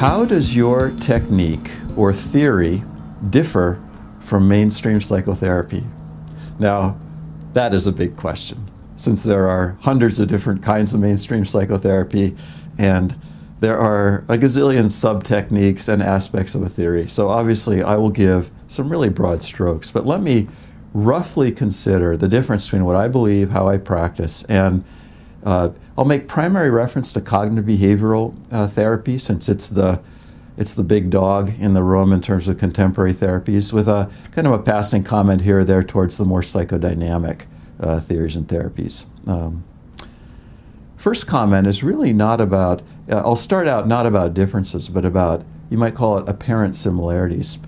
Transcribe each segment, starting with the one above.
How does your technique or theory differ from mainstream psychotherapy? Now, that is a big question, since there are hundreds of different kinds of mainstream psychotherapy, and there are a gazillion sub-techniques and aspects of a theory. So obviously, I will give some really broad strokes, but let me roughly consider the difference between what I believe, how I practice, and I'll make primary reference to cognitive behavioral therapy, since it's the big dog in the room in terms of contemporary therapies, with a kind of a passing comment here or there towards the more psychodynamic theories and therapies. First comment is really not about, I'll start out not about differences, but about, you might call it apparent similarities.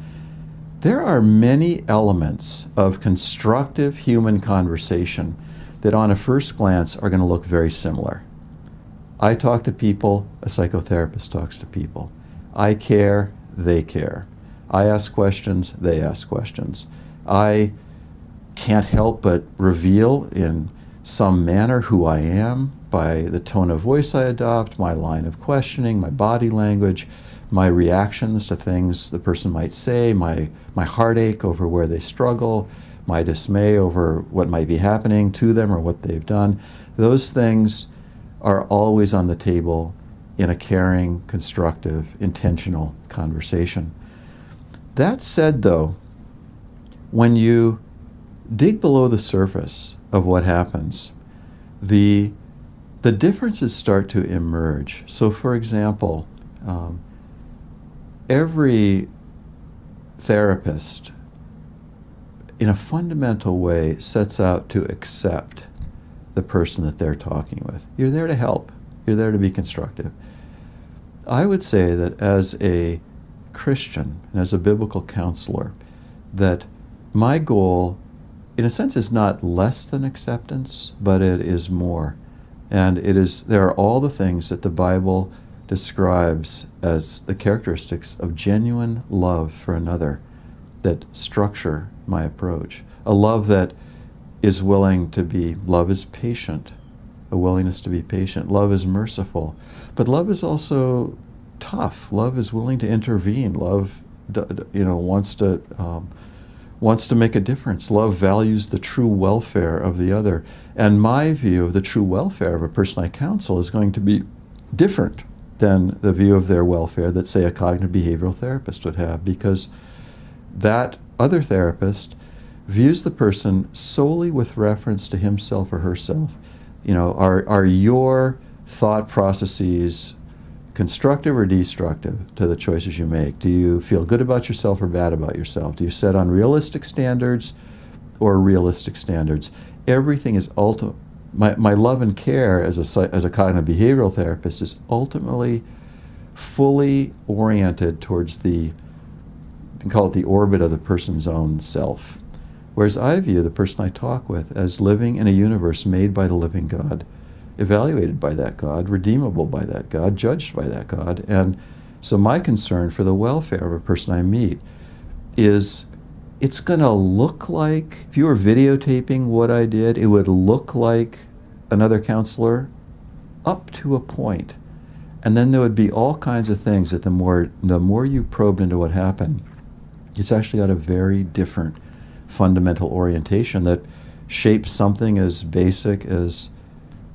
There are many elements of constructive human conversation that on a first glance are going to look very similar. I talk to people, a psychotherapist talks to people. I care, they care. I ask questions, they ask questions. I can't help but reveal in some manner who I am by the tone of voice I adopt, my line of questioning, my body language, my reactions to things the person might say, my heartache over where they struggle, my dismay over what might be happening to them or what they've done. Those things are always on the table in a caring, constructive, intentional conversation. That said, though, when you dig below the surface of what happens, the differences start to emerge. So, for example, every therapist, in a fundamental way, sets out to accept the person that they're talking with. You're there to help. You're there to be constructive. I would say that as a Christian and as a biblical counselor, that my goal, in a sense, is not less than acceptance, but it is more. And there are all the things that the Bible describes as the characteristics of genuine love for another that structure my approach. A love that is willing to be, love is patient, a willingness to be patient. Love is merciful, but love is also tough. Love is willing to intervene. Love, wants to make a difference. Love values the true welfare of the other. And my view of the true welfare of a person I counsel is going to be different than the view of their welfare that, say, a cognitive behavioral therapist would have, because that other therapist views the person solely with reference to himself or herself. Are your thought processes constructive or destructive to the choices you make? Do you feel good about yourself or bad about yourself? Do you set unrealistic standards or realistic standards? Everything is my love and care as a cognitive behavioral therapist is ultimately fully oriented towards you can call it the orbit of the person's own self. Whereas I view the person I talk with as living in a universe made by the living God, evaluated by that God, redeemable by that God, judged by that God. And so my concern for the welfare of a person I meet is it's going to look like, if you were videotaping what I did, it would look like another counselor up to a point. And then there would be all kinds of things that the more you probed into what happened, it's actually got a very different fundamental orientation that shapes something as basic as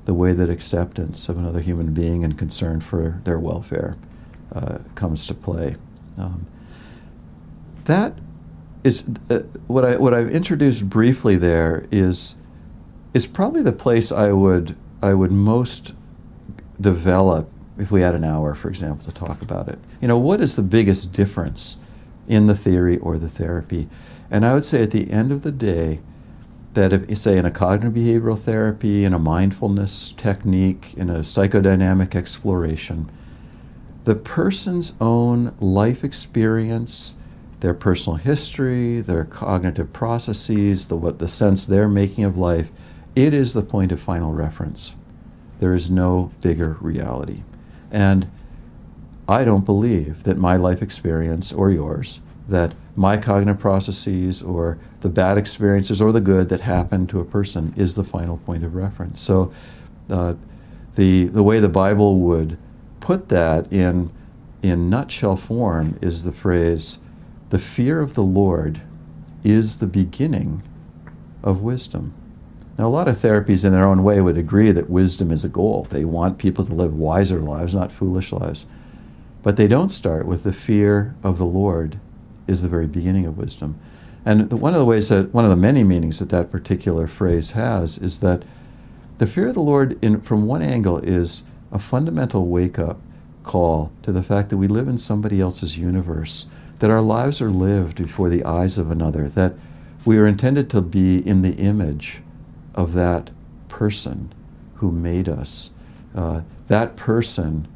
the way that acceptance of another human being and concern for their welfare comes to play. That is what I've introduced briefly there is probably the place I would most develop if we had an hour, for example, to talk about it. What is the biggest difference in the theory or the therapy? And I would say at the end of the day, that if, say, in a cognitive behavioral therapy, in a mindfulness technique, in a psychodynamic exploration, the person's own life experience, their personal history, their cognitive processes, the sense they're making of life, it is the point of final reference. There is no bigger reality. And I don't believe that my life experience or yours, that my cognitive processes or the bad experiences or the good that happened to a person is the final point of reference. So the way the Bible would put that in in nutshell form is the phrase, the fear of the Lord is the beginning of wisdom. Now, a lot of therapies in their own way would agree that wisdom is a goal. They want people to live wiser lives, not foolish lives. But they don't start with the fear of the Lord is the very beginning of wisdom. And one of the many meanings that that particular phrase has is that the fear of the Lord, from one angle, is a fundamental wake-up call to the fact that we live in somebody else's universe, that our lives are lived before the eyes of another, that we are intended to be in the image of that person who made us. That person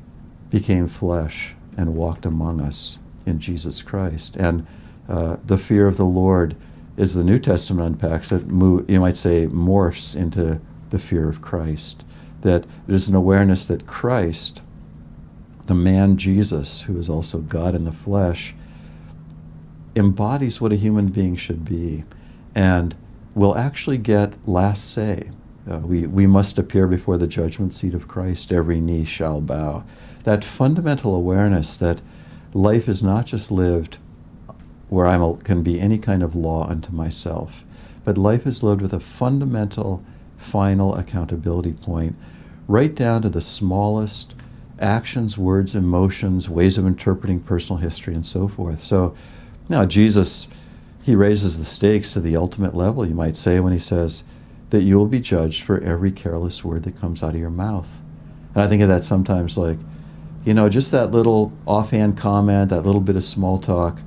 became flesh and walked among us in Jesus Christ. And the fear of the Lord, as the New Testament unpacks it, you might say morphs into the fear of Christ. That there's an awareness that Christ, the man Jesus, who is also God in the flesh, embodies what a human being should be and will actually get last say. We must appear before the judgment seat of Christ. Every knee shall bow. That fundamental awareness that life is not just lived where I can be any kind of law unto myself, but life is lived with a fundamental, final accountability point, right down to the smallest actions, words, emotions, ways of interpreting personal history, and so forth. So now Jesus, he raises the stakes to the ultimate level, you might say, when he says that you will be judged for every careless word that comes out of your mouth. And I think of that sometimes like, just that little offhand comment, that little bit of small talk.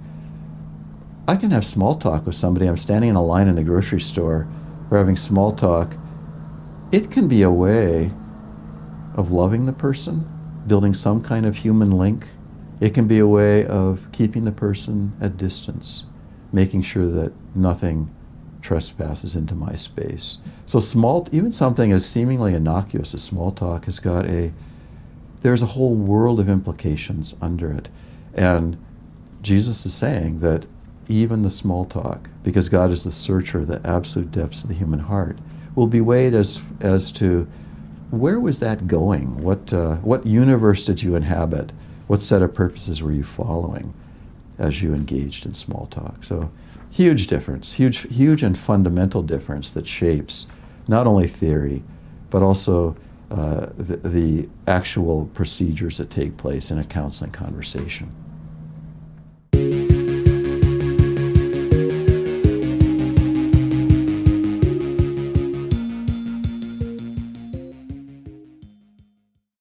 I can have small talk with somebody. I'm standing in a line in the grocery store. We're having small talk. It can be a way of loving the person, building some kind of human link. It can be a way of keeping the person at distance, making sure that nothing trespasses into my space. So even something as seemingly innocuous as small talk has got there's a whole world of implications under it. And Jesus is saying that even the small talk, because God is the searcher of the absolute depths of the human heart, will be weighed as to where was that going? What universe did you inhabit? What set of purposes were you following as you engaged in small talk? So huge difference, huge and fundamental difference that shapes not only theory, but also the actual procedures that take place in a counseling conversation.